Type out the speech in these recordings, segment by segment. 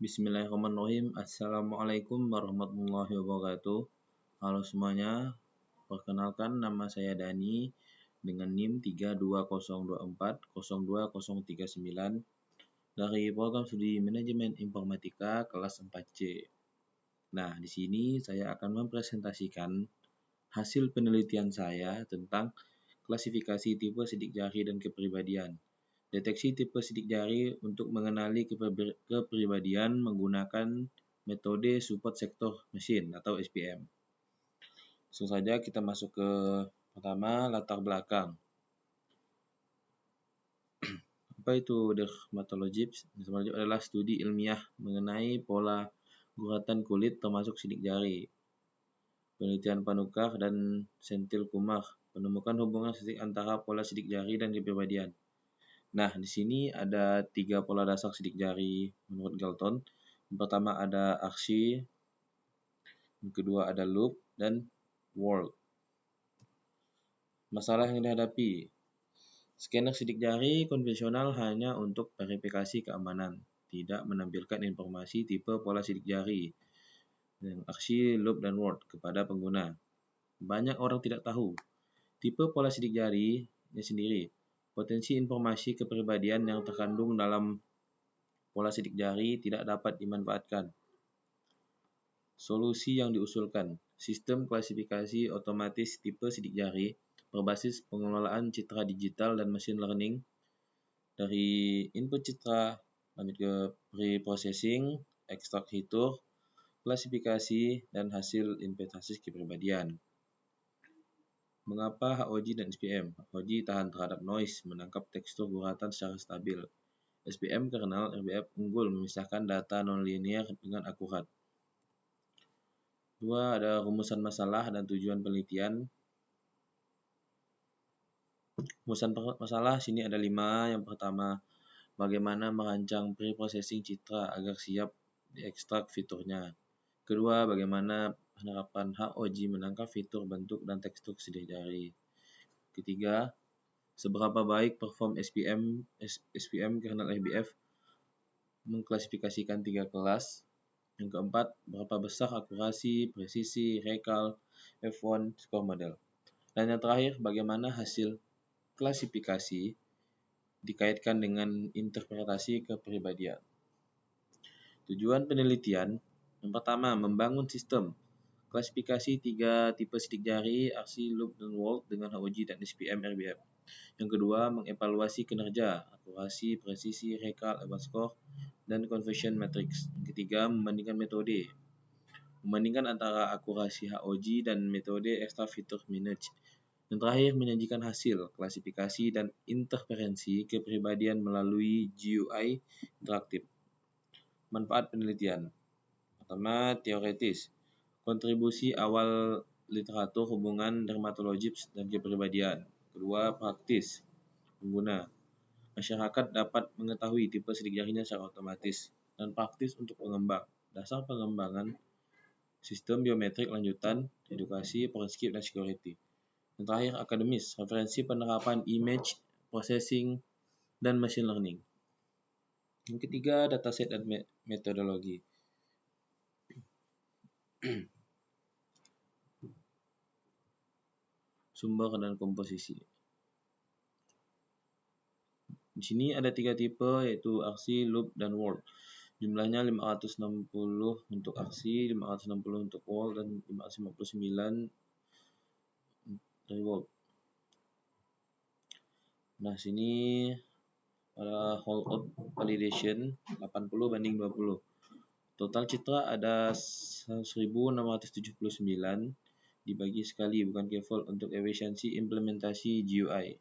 Bismillahirrahmanirrahim. Assalamualaikum warahmatullahi wabarakatuh. Halo semuanya, perkenalkan nama saya Dani dengan NIM 3202402039 dari program studi Manajemen Informatika kelas 4C. Nah, di sini saya akan mempresentasikan hasil penelitian saya tentang klasifikasi tipe sidik jari dan kepribadian. Deteksi tipe sidik jari untuk mengenali kepribadian menggunakan metode support sector machine atau SPM. Langsung saja kita masuk ke pertama, latar belakang. Apa itu dermatologi? Dermatologi adalah studi ilmiah mengenai pola guratan kulit termasuk sidik jari. Penelitian Panukar dan Senthil Kumar menemukan hubungan statistik antara pola sidik jari dan kepribadian. Nah, di sini ada 3 pola dasar sidik jari menurut Galton. Yang pertama ada aksi, yang kedua ada loop, dan whorl. Masalah yang dihadapi. Scanner sidik jari konvensional hanya untuk verifikasi keamanan, tidak menampilkan informasi tipe pola sidik jari, aksi, loop, dan whorl kepada pengguna. Banyak orang tidak tahu tipe pola sidik jarinya sendiri. Potensi informasi kepribadian yang terkandung dalam pola sidik jari tidak dapat dimanfaatkan. Solusi yang diusulkan, sistem klasifikasi otomatis tipe sidik jari berbasis pengelolaan citra digital dan machine learning. Dari input citra lanjut ke pre-processing, ekstrak fitur, klasifikasi, dan hasil inventarisasi kepribadian. Mengapa HOG dan SPM? HOG tahan terhadap noise, menangkap tekstur guratan secara stabil. SPM kernel RBF unggul memisahkan data nonlinear dengan akurat. 2. Ada rumusan masalah dan tujuan penelitian. Rumusan masalah sini ada 5. Yang pertama, bagaimana merancang pre-processing citra agar siap diekstrak fiturnya. Kedua, bagaimana penerapan HOG menangkap fitur bentuk dan tekstur sidik jari. Ketiga, seberapa baik perform SPM kernel RBF mengklasifikasikan 3 kelas. Yang keempat, berapa besar akurasi, presisi, recall, F1, score model. Dan yang terakhir, bagaimana hasil klasifikasi dikaitkan dengan interpretasi kepribadian. Tujuan penelitian, yang pertama, membangun sistem klasifikasi 3 tipe sidik jari, aksi, loop, dan whorl dengan HOG dan SPM RBF. Yang kedua, mengevaluasi kinerja, akurasi, presisi, recall, F1 score, dan conversion matrix. Yang ketiga, membandingkan metode. Membandingkan antara akurasi HOG dan metode extra feature manage. Yang terakhir, menyajikan hasil klasifikasi dan interferensi kepribadian melalui GUI interaktif. Manfaat penelitian. Pertama, teoritis. Kontribusi awal literatur hubungan dermatologi dan kepribadian. Kedua, praktis. Pengguna. Masyarakat dapat mengetahui tipe sidik jarinya secara otomatis. Dan praktis untuk pengembang. Dasar pengembangan sistem biometrik lanjutan, edukasi, forensik, dan security. Yang terakhir, akademis, referensi penerapan image processing dan machine learning. Yang ketiga, dataset dan metodologi. Sumber dan komposisi. Di sini ada 3 tipe, yaitu aksi, loop, dan whorl. Jumlahnya 560 untuk aksi, 560 untuk whorl, dan 559 dari whorl. Nah, sini ada holdout validation 80/20. Total citra ada 1679 dibagi sekali, bukan default untuk efisiensi implementasi GUI.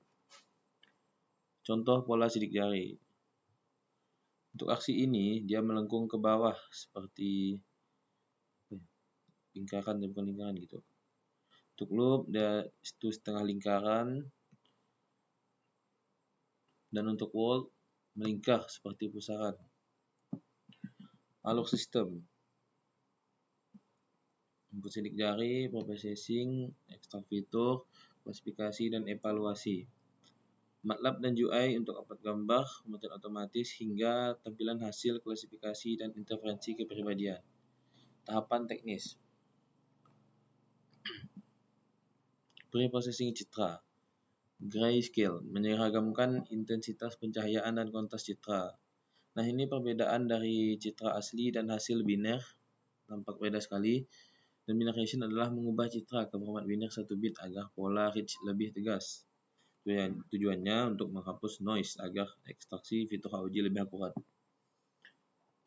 Contoh pola sidik jari. Untuk aksi ini, dia melengkung ke bawah seperti lingkaran dan bukan lingkaran gitu. Untuk loop, dia itu setengah lingkaran. Dan untuk whorl, melingkar seperti pusaran. Alur sistem. Input sidik jari, processing, ekstrak fitur, klasifikasi, dan evaluasi. MATLAB dan UI untuk upload gambar, pemutaran otomatis, hingga tampilan hasil klasifikasi dan interferensi kepribadian. Tahapan teknis. Pre-processing citra. Grayscale menyeragamkan intensitas pencahayaan dan kontras citra. Nah, ini perbedaan dari citra asli dan hasil biner. Nampak beda sekali. Dan binarization adalah mengubah citra ke format biner 1 bit agar pola rich lebih tegas. Tujuannya untuk menghapus noise agar ekstraksi fitur HOG lebih akurat.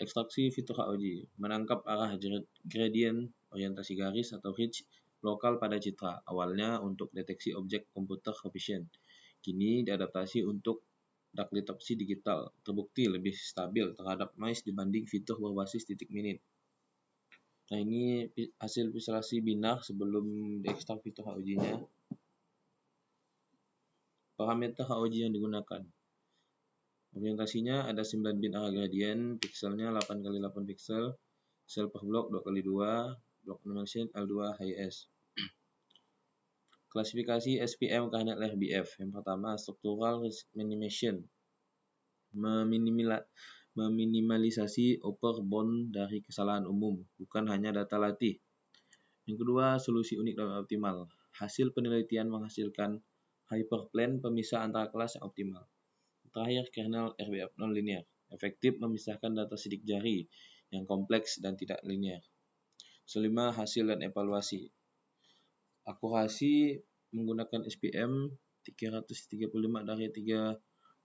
Ekstraksi fitur HOG menangkap arah gradient, orientasi garis atau ridge lokal pada citra. Awalnya untuk deteksi objek komputer efisien. Kini diadaptasi untuk daklitopsi digital, terbukti lebih stabil terhadap noise dibanding fitur berbasis titik minit. Nah, ini hasil visualisasi binar sebelum diekstrak fitur HOG-nya. Parameter HOG yang digunakan. Orientasinya ada 9 bit arah gradient, pixelnya 8x8 pixel, sel per blok 2x2, block dimension L2 HIS. Klasifikasi SPM Kernel RBF. Yang pertama, structural minimization. Meminimalisasi upper bound dari kesalahan umum, bukan hanya data latih. Yang kedua, solusi unik dan optimal. Hasil penelitian menghasilkan hyperplane pemisah antara kelas yang optimal. Terakhir, kernel RBF non-linear. Efektif memisahkan data sidik jari yang kompleks dan tidak linear. Kelima, hasil dan evaluasi. Akurasi menggunakan SPM 335 dari 3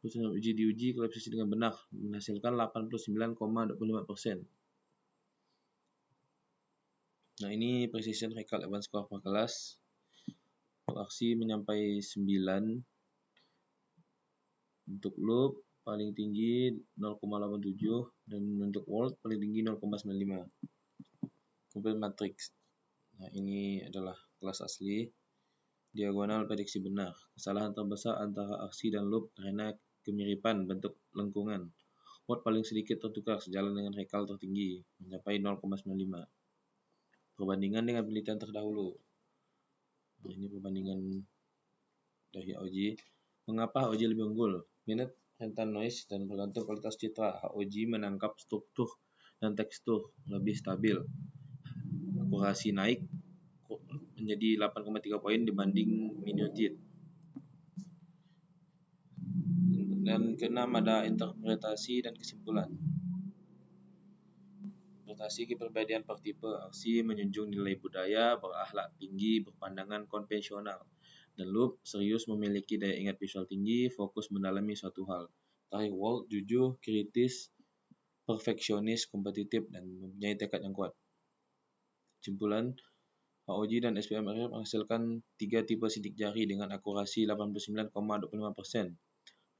uji diuji klasifikasi dengan benar, menghasilkan 89,25%. Nah, ini precision recall advanced score per kelas. Untuk aksi menyampai 9. Untuk loop paling tinggi 0,87 dan untuk world paling tinggi 0,95. Kemudian matrix. Nah, ini adalah kelas asli. Diagonal prediksi benar. Kesalahan terbesar antara aksi dan loop karena kemiripan bentuk lengkungan. World paling sedikit tertukar sejalan dengan recall tertinggi, mencapai 0,95. Perbandingan dengan penelitian terdahulu. Nah, ini perbandingan dari HOG. Mengapa HOG lebih unggul? Minute rentan noise dan bergantung kualitas citra. HOG menangkap struktur dan tekstur lebih stabil. Akurasi naik menjadi 8,3 poin dibanding Minute. Dan keenam ada interpretasi dan kesimpulan. Interpretasi kepribadian per tipe. Aksi menjunjung nilai budaya, berakhlak tinggi, berpandangan konvensional. Dan loop serius memiliki daya ingat visual tinggi, fokus mendalami suatu hal. Terakhir, world jujur, kritis, perfeksionis, kompetitif, dan mempunyai tekad yang kuat. Kesimpulan, HOG dan SPM-RF menghasilkan 3 tipe sidik jari dengan akurasi 89,25%.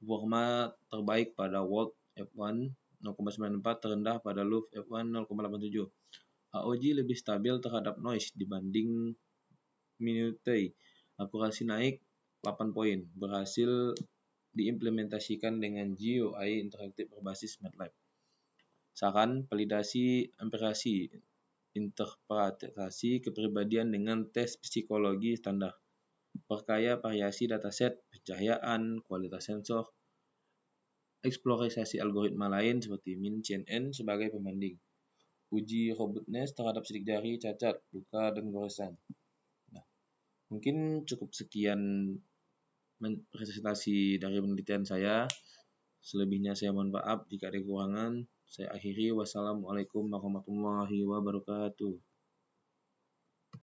Performa terbaik pada World F1 0,94, terendah pada Loop F1 0,87. HOG lebih stabil terhadap noise dibanding Minute. Akurasi naik 8 poin, berhasil diimplementasikan dengan GUI interaktif berbasis MATLAB. Saran, validasi impresi, interpretasi kepribadian dengan tes psikologi standar. Perkaya variasi dataset, pencahayaan, kualitas sensor, eksplorasi algoritma lain seperti min-CNN sebagai pembanding. Uji robustness terhadap sidik jari, cacat, luka, dan goresan. Nah, mungkin cukup sekian presentasi dari penelitian saya. Selebihnya saya mohon maaf jika ada kekurangan. Saya akhiri. Wassalamualaikum warahmatullahi wabarakatuh.